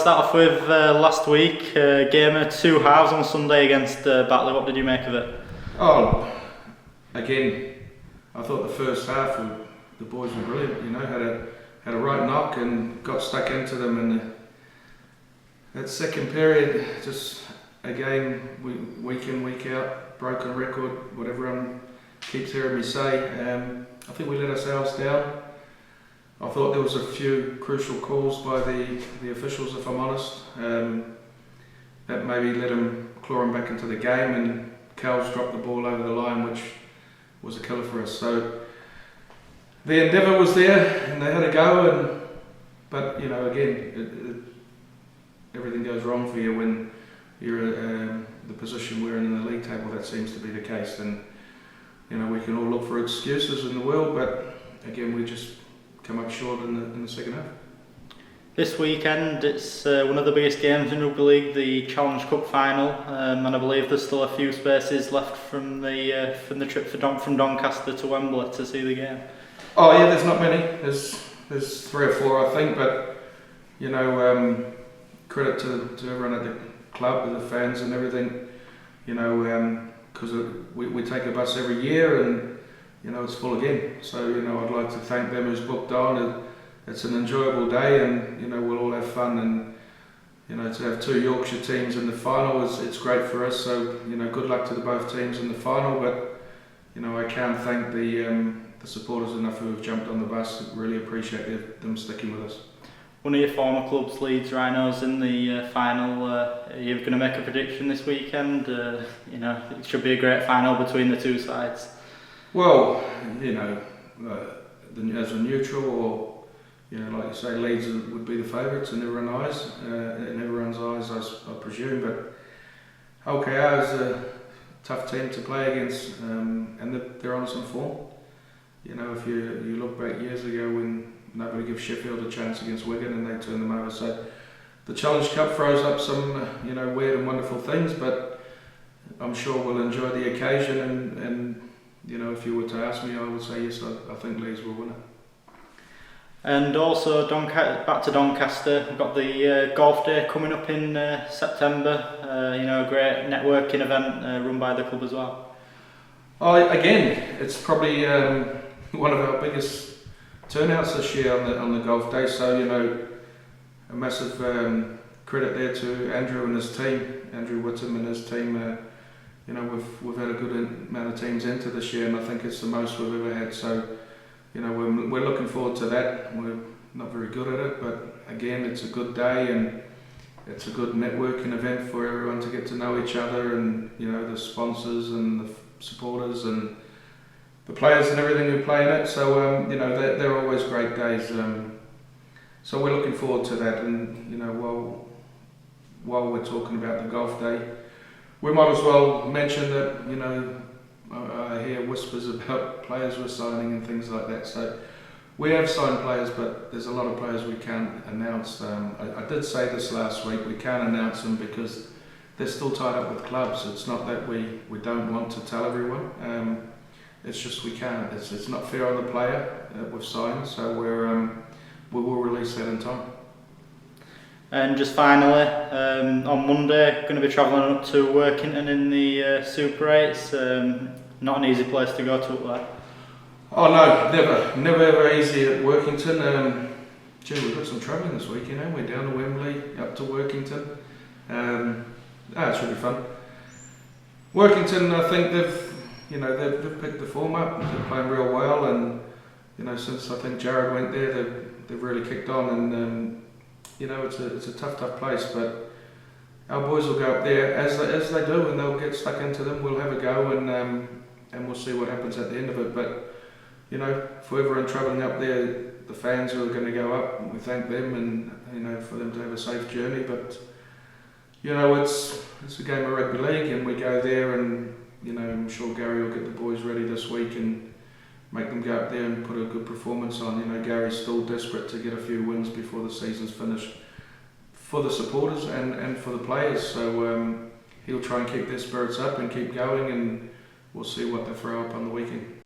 start off with last week, game of two halves on Sunday against Batley. What did you make of it? Oh, again, I thought the first half the boys were brilliant. You know, had a right knock and got stuck into them, and that second period, just again, week in, week out, broken record, what everyone keeps hearing me say. I think we let ourselves down. I thought there was a few crucial calls by the officials, if I'm honest, that maybe let them claw them back into the game, and Cal's dropped the ball over the line, which was a killer for us. So the endeavour was there, and they had a go, but you know, again, everything goes wrong for you when you're the position we're in the league table. That seems to be the case, and you know, we can all look for excuses in the world, but again, we just come up short in the second half. This weekend, it's one of the biggest games in rugby league, the Challenge Cup final, and I believe there's still a few spaces left from the trip from Doncaster to Wembley to see the game. Oh yeah, there's not many. There's 3 or 4, I think, but you know, credit to everyone at the club, and the fans and everything. You know, because we take a bus every year, and you know, it's full again. So you know, I'd like to thank them who's booked on. It's an enjoyable day, and you know, we'll all have fun. And you know, to have 2 Yorkshire teams in the final it's great for us. So you know, good luck to the both teams in the final. But you know, I can't thank the supporters enough who have jumped on the bus. Really appreciate them sticking with us. One of your former clubs, Leeds Rhinos, in the final. You're going to make a prediction this weekend. You know, it should be a great final between the two sides. Well, you know, as a neutral, or you know, like you say, Leeds would be the favourites in everyone's eyes, I presume. But OKR is a tough team to play against, and they're on some form. You know, if you look back years ago when nobody gives Sheffield a chance against Wigan and they turn them over. So the Challenge Cup throws up some you know, weird and wonderful things, but I'm sure we'll enjoy the occasion, and you know, if you were to ask me, I would say yes, I think Leeds will win it. And also back to Doncaster, we've got the golf day coming up in September. You know, a great networking event run by the club as well. Oh, again, it's probably one of our biggest turnouts this year on the golf day. So you know, a massive credit there to Andrew and his team, Andrew Whittam and his team. You know, we've had a good amount of teams enter this year, and I think it's the most we've ever had. So you know, we're looking forward to that. We're not very good at it, but again, it's a good day, and it's a good networking event for everyone to get to know each other, and you know, the sponsors and the supporters and the players and everything who play in it. So you know, they're always great days. So we're looking forward to that. And you know, while we're talking about the golf day, we might as well mention that, you know, I hear whispers about players we're signing and things like that. So we have signed players, but there's a lot of players we can't announce. I did say this last week, we can't announce them because they're still tied up with clubs. It's not that we don't want to tell everyone. It's just we can't. It's not fair on the player that we've signed. So we will release that in time. And just finally, on Monday, going to be travelling up to Workington in the Super 8s. Not an easy place to go to up there. Oh no, never ever easy at Workington. Gee, we've got some travelling this week, you know. We're down to Wembley, up to Workington. It should be fun. Workington, I think they've picked the form up. They're playing real well, and you know, since I think Jared went there, they've really kicked on, and you know, it's a tough place, but our boys will go up there as they do, and they'll get stuck into them. We'll have a go, and we'll see what happens at the end of it. But you know, for everyone travelling up there, the fans who are going to go up, we thank them, and you know, for them to have a safe journey. But you know, it's a game of rugby league, and we go there, and you know, I'm sure Gary will get the boys ready this week and make them go up there and put a good performance on. You know, Gary's still desperate to get a few wins before the season's finished for the supporters and for the players. So he'll try and keep their spirits up and keep going, and we'll see what they throw up on the weekend.